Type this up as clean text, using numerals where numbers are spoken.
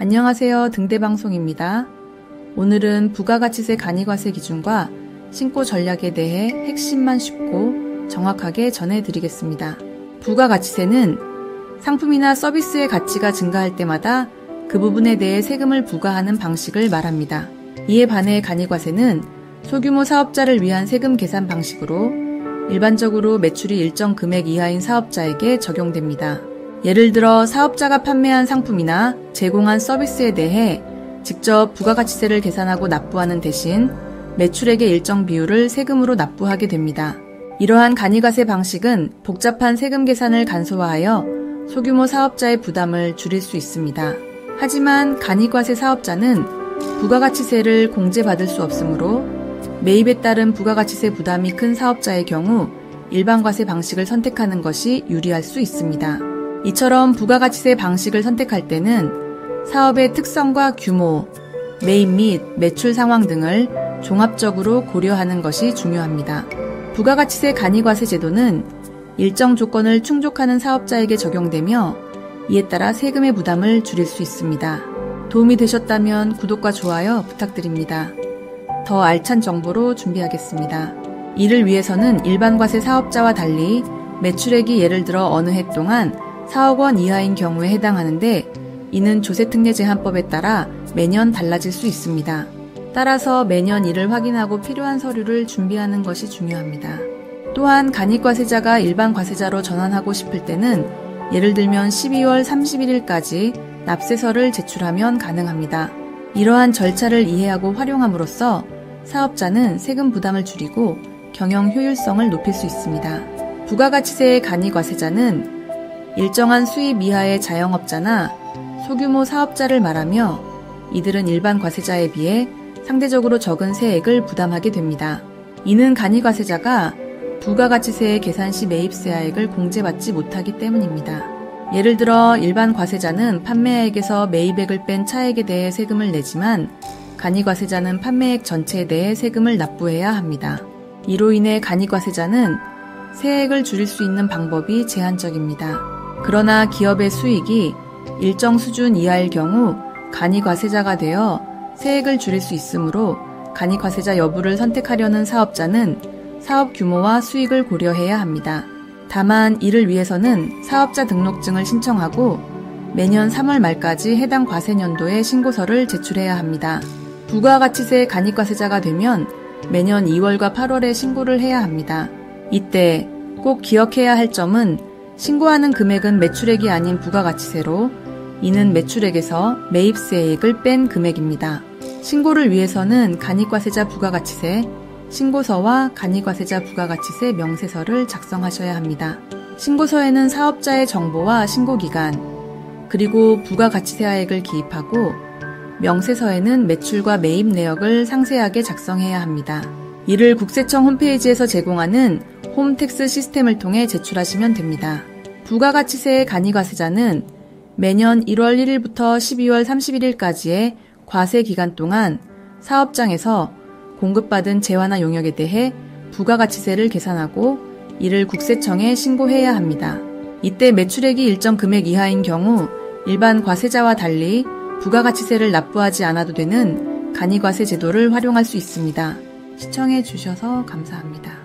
안녕하세요. 등대방송입니다. 오늘은 부가가치세 간이과세 기준과 신고 전략에 대해 핵심만 쉽고 정확하게 전해드리겠습니다. 부가가치세는 상품이나 서비스의 가치가 증가할 때마다 그 부분에 대해 세금을 부과하는 방식을 말합니다. 이에 반해 간이과세는 소규모 사업자를 위한 세금 계산 방식으로 일반적으로 매출이 일정 금액 이하인 사업자에게 적용됩니다. 예를 들어 사업자가 판매한 상품이나 제공한 서비스에 대해 직접 부가가치세를 계산하고 납부하는 대신 매출액의 일정 비율을 세금으로 납부하게 됩니다. 이러한 간이과세 방식은 복잡한 세금 계산을 간소화하여 소규모 사업자의 부담을 줄일 수 있습니다. 하지만 간이과세 사업자는 부가가치세를 공제받을 수 없으므로 매입에 따른 부가가치세 부담이 큰 사업자의 경우 일반과세 방식을 선택하는 것이 유리할 수 있습니다. 이처럼 부가가치세 방식을 선택할 때는 사업의 특성과 규모, 매입 및 매출 상황 등을 종합적으로 고려하는 것이 중요합니다. 부가가치세 간이과세 제도는 일정 조건을 충족하는 사업자에게 적용되며 이에 따라 세금의 부담을 줄일 수 있습니다. 도움이 되셨다면 구독과 좋아요 부탁드립니다. 더 알찬 정보로 준비하겠습니다. 이를 위해서는 일반과세 사업자와 달리 매출액이 예를 들어 어느 해 동안 4억 원 이하인 경우에 해당하는데 이는 조세특례제한법에 따라 매년 달라질 수 있습니다. 따라서 매년 이를 확인하고 필요한 서류를 준비하는 것이 중요합니다. 또한 간이과세자가 일반과세자로 전환하고 싶을 때는 예를 들면 12월 31일까지 납세서를 제출하면 가능합니다. 이러한 절차를 이해하고 활용함으로써 사업자는 세금 부담을 줄이고 경영 효율성을 높일 수 있습니다. 부가가치세의 간이과세자는 일정한 수입 이하의 자영업자나 소규모 사업자를 말하며 이들은 일반 과세자에 비해 상대적으로 적은 세액을 부담하게 됩니다. 이는 간이과세자가 부가가치세의 계산 시 매입세액을 공제받지 못하기 때문입니다. 예를 들어 일반 과세자는 판매액에서 매입액을 뺀 차액에 대해 세금을 내지만 간이과세자는 판매액 전체에 대해 세금을 납부해야 합니다. 이로 인해 간이과세자는 세액을 줄일 수 있는 방법이 제한적입니다. 그러나 기업의 수익이 일정 수준 이하일 경우 간이과세자가 되어 세액을 줄일 수 있으므로 간이과세자 여부를 선택하려는 사업자는 사업 규모와 수익을 고려해야 합니다. 다만 이를 위해서는 사업자 등록증을 신청하고 매년 3월 말까지 해당 과세년도에 신고서를 제출해야 합니다. 부가가치세 간이과세자가 되면 매년 2월과 8월에 신고를 해야 합니다. 이때 꼭 기억해야 할 점은 신고하는 금액은 매출액이 아닌 부가가치세로 이는 매출액에서 매입세액을 뺀 금액입니다. 신고를 위해서는 간이과세자 부가가치세 신고서와 간이과세자 부가가치세 명세서를 작성하셔야 합니다. 신고서에는 사업자의 정보와 신고기간, 그리고 부가가치세하액을 기입하고 명세서에는 매출과 매입 내역을 상세하게 작성해야 합니다. 이를 국세청 홈페이지에서 제공하는 홈택스 시스템을 통해 제출하시면 됩니다. 부가가치세의 간이과세자는 매년 1월 1일부터 12월 31일까지의 과세 기간 동안 사업장에서 공급받은 재화나 용역에 대해 부가가치세를 계산하고 이를 국세청에 신고해야 합니다. 이때 매출액이 일정 금액 이하인 경우 일반 과세자와 달리 부가가치세를 납부하지 않아도 되는 간이과세 제도를 활용할 수 있습니다. 시청해 주셔서 감사합니다.